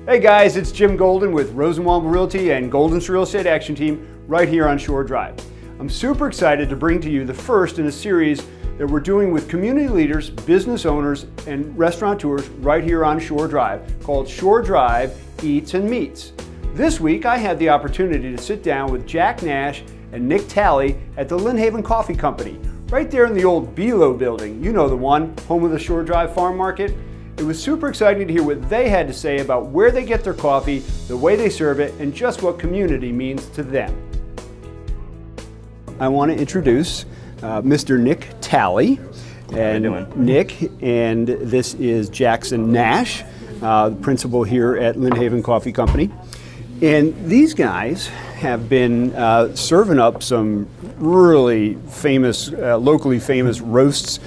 Hey guys, it's Jim Golden with Rosenwald Realty and Golden's Real Estate Action Team right here on Shore Drive. I'm super excited to bring to you the first in a series that we're doing with community leaders, business owners, and restaurateurs right here on Shore Drive called Shore Drive Eats and Meets. This week I had the opportunity to sit down with Jack Nash and Nick Talley at the Lynnhaven Coffee Company, right there in the old Belo building. You know the one, home of the Shore Drive Farm Market. It was super exciting to hear what they had to say about where they get their coffee, the way they serve it, and just what community means to them. I want to introduce Mr. Nick Talley. And Nick, and this is Jackson Nash, the principal here at Lynnhaven Coffee Company. And these guys have been serving up some really famous, locally famous roasts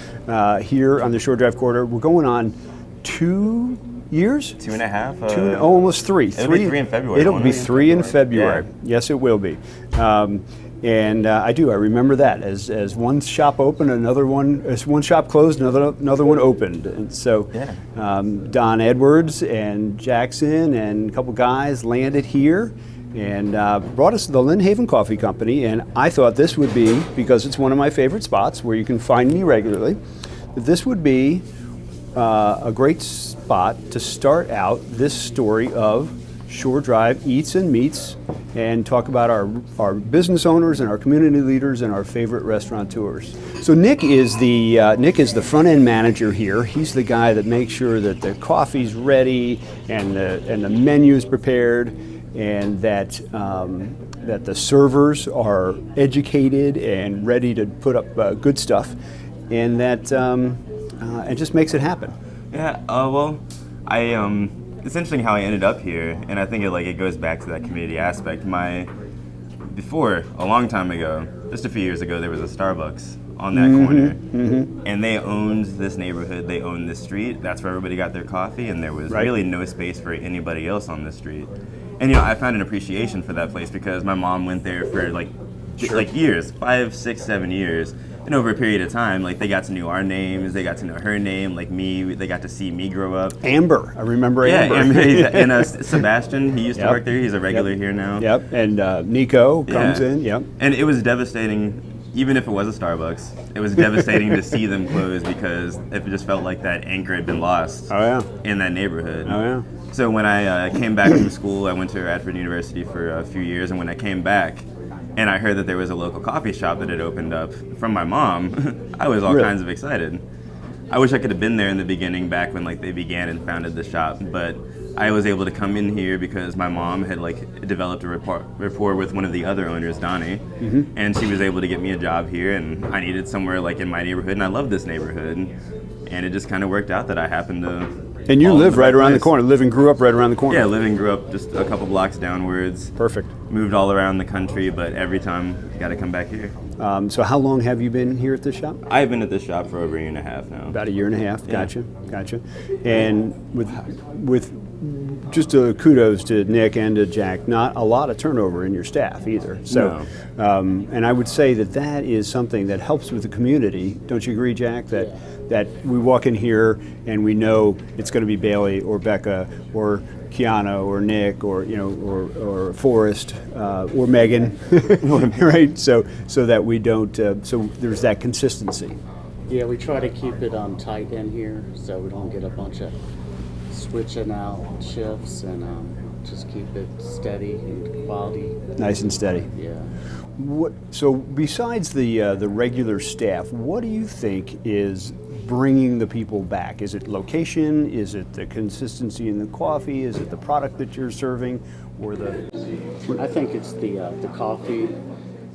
here on the Shore Drive corridor. We're going on 2 years? 2.5? Almost 3. It'll be 3 in February. It'll be 3 in February. Yeah. Yes, it will be. And I remember that as one shop opened, as one shop closed, another one opened. And so Don Edwards and Jackson and a couple guys landed here and brought us to the Lynnhaven Coffee Company. And I thought this would be, because it's one of my favorite spots where you can find me regularly, that this would be a great spot to start out this story of Shore Drive Eats and Meets and talk about our business owners and our community leaders and our favorite restaurateurs. So Nick is the front end manager here. He's the guy that makes sure that the coffee's ready and the menu's prepared, and that the servers are educated and ready to put up good stuff, and that it just makes it happen. Yeah. It's interesting how I ended up here, and I think it goes back to that community aspect. Before, a long time ago, just a few years ago, there was a Starbucks on that corner, and they owned this neighborhood, they owned this street. That's where everybody got their coffee, and there was really no space for anybody else on the street. And I found an appreciation for that place because my mom went there for years, 5, 6, 7 years. And over a period of time, they got to know our names, they got to know her name, me, they got to see me grow up. Amber, I remember Amber. And Sebastian, he used to work there, he's a regular here now. Yep, and Nico comes in, yep. And it was devastating, even if it was a Starbucks, it was devastating to see them close because it just felt like that anchor had been lost in that neighborhood. Oh yeah. So when I came back from school, I went to Radford University for a few years, and when I came back, and I heard that there was a local coffee shop that had opened up from my mom, I was all kinds of excited. I wish I could have been there in the beginning, back when they began and founded the shop, but I was able to come in here because my mom had developed a rapport with one of the other owners, Donnie, and she was able to get me a job here, and I needed somewhere in my neighborhood, and I love this neighborhood, and it just kind of worked out that I happened to. And you live right around the corner. Live and grew up right around the corner. Yeah, live and grew up just a couple blocks downwards. Perfect. Moved all around the country, but every time, got to come back here. So how long have you been here at this shop? I've been at this shop for over 1.5 years now. About 1.5 years. Gotcha. And with just kudos to Nick and to Jack, not a lot of turnover in your staff either. So, and I would say that is something that helps with the community. Don't you agree, Jack? That we walk in here and we know it's going to be Bailey or Becca or Keanu or Nick or Forrest or Megan, right? So that we don't. So there's that consistency. Yeah, we try to keep it tight in here so we don't get a bunch of switching out shifts, and just keep it steady and quality. Nice and steady. Yeah. So besides the regular staff, what do you think is bringing the people back? Is it location? Is it the consistency in the coffee? Is it the product that you're serving, or I think it's the coffee,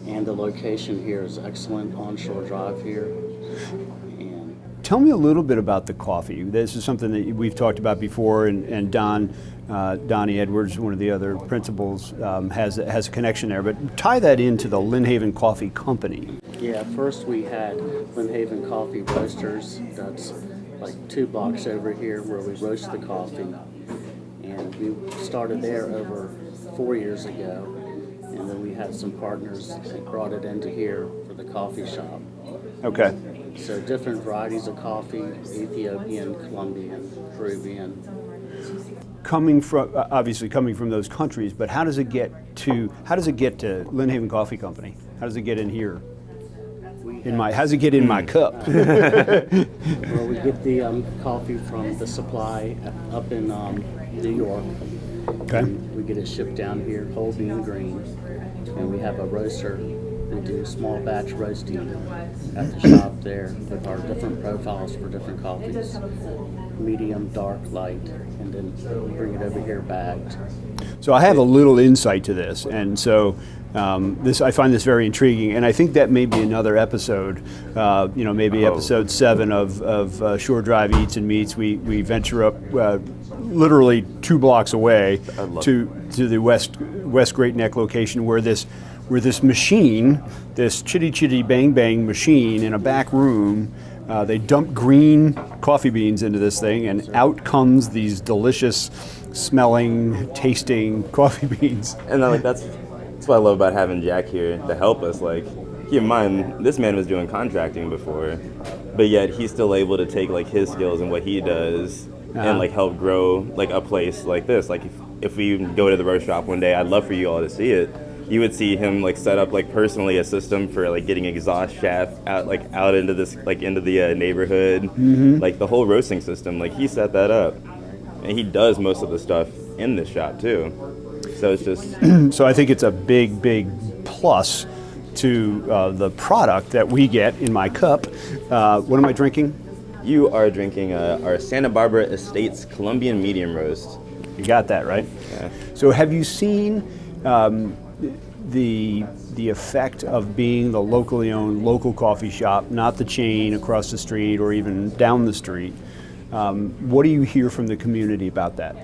and the location here is excellent on Shore Drive here. And tell me a little bit about the coffee. This is something that we've talked about before, and Donnie Edwards, one of the other principals, has a connection there. But tie that into the Lynnhaven Coffee Company. Yeah, first we had Lynnhaven Coffee Roasters. That's 2 blocks over here where we roast the coffee. And we started there over 4 years ago. And then we had some partners that brought it into here for the coffee shop. Okay. So different varieties of coffee, Ethiopian, Colombian, Peruvian. coming from, obviously coming from those countries, but how does it get to Lynn Haven Coffee Company? How does it get in here? How does it get in my cup? Well, we get the coffee from the supply up in New York. Okay. And we get it shipped down here, whole bean green, and we have a roaster. We do small batch roasting at the shop there with our different profiles for different coffees, medium, dark, light, and then bring it over here bagged. So I have a little insight to this, and so I find this very intriguing, and I think that may be another episode. Maybe episode 7 of ShoreDriveEats and Meats. We venture up literally 2 blocks away to the West Great Neck location where this machine, this chitty chitty bang bang machine in a back room. They dump green coffee beans into this thing, and out comes these delicious smelling, tasting coffee beans. And that's what I love about having Jack here to help us. Like, keep in mind, this man was doing contracting before, but yet he's still able to take like his skills and what he does and like help grow like a place like this. Like if we go to the roast shop one day, I'd love for you all to see it. You would see him like set up like personally a system for like getting exhaust shaft out into this into the neighborhood, like the whole roasting system. Like he set that up, and he does most of the stuff in this shop too. So it's just so I think it's a big plus to the product that we get in my cup. What am I drinking? You are drinking our Santa Barbara Estates Colombian Medium Roast. You got that right. Yeah. So have you seen the effect of being the locally owned local coffee shop, not the chain across the street or even down the street? What do you hear from the community about that?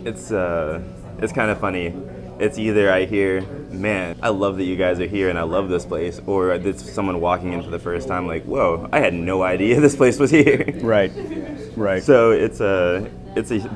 It's kind of funny. It's either I hear, man, I love that you guys are here and I love this place, or it's someone walking in for the first time like, whoa, I had no idea this place was here. Right. So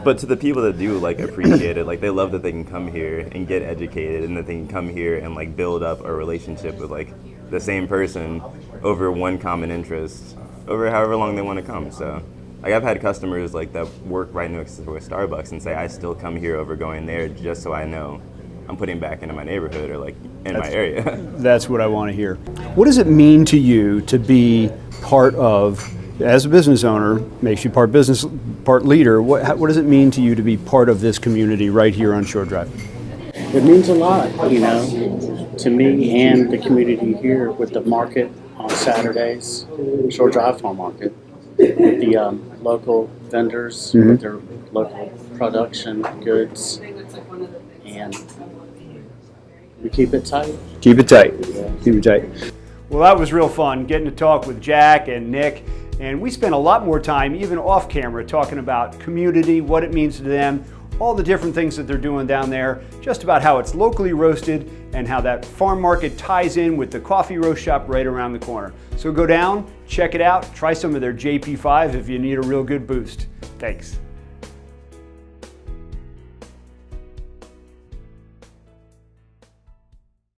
but to the people that do like appreciate it, like they love that they can come here and get educated, and that they can come here and like build up a relationship with like the same person over one common interest, over however long they want to come. So like I've had customers like that work right next to Starbucks and say, I still come here over going there just so I know I'm putting back into my neighborhood or like in my area. That's what I want to hear. What does it mean to you to be part of, as a business owner, makes you part business, part leader, what does it mean to you to be part of this community right here on Shore Drive? It means a lot, to me and the community here with the market on Saturdays, Shore Drive Farm Market, with the local vendors, with their local production goods, and we keep it tight. Keep it tight. Keep it tight. Well, that was real fun getting to talk with Jack and Nick, and we spent a lot more time, even off camera, talking about community, what it means to them, all the different things that they're doing down there, just about how it's locally roasted and how that farm market ties in with the coffee roast shop right around the corner. So go down, check it out, try some of their JP5 if you need a real good boost. Thanks.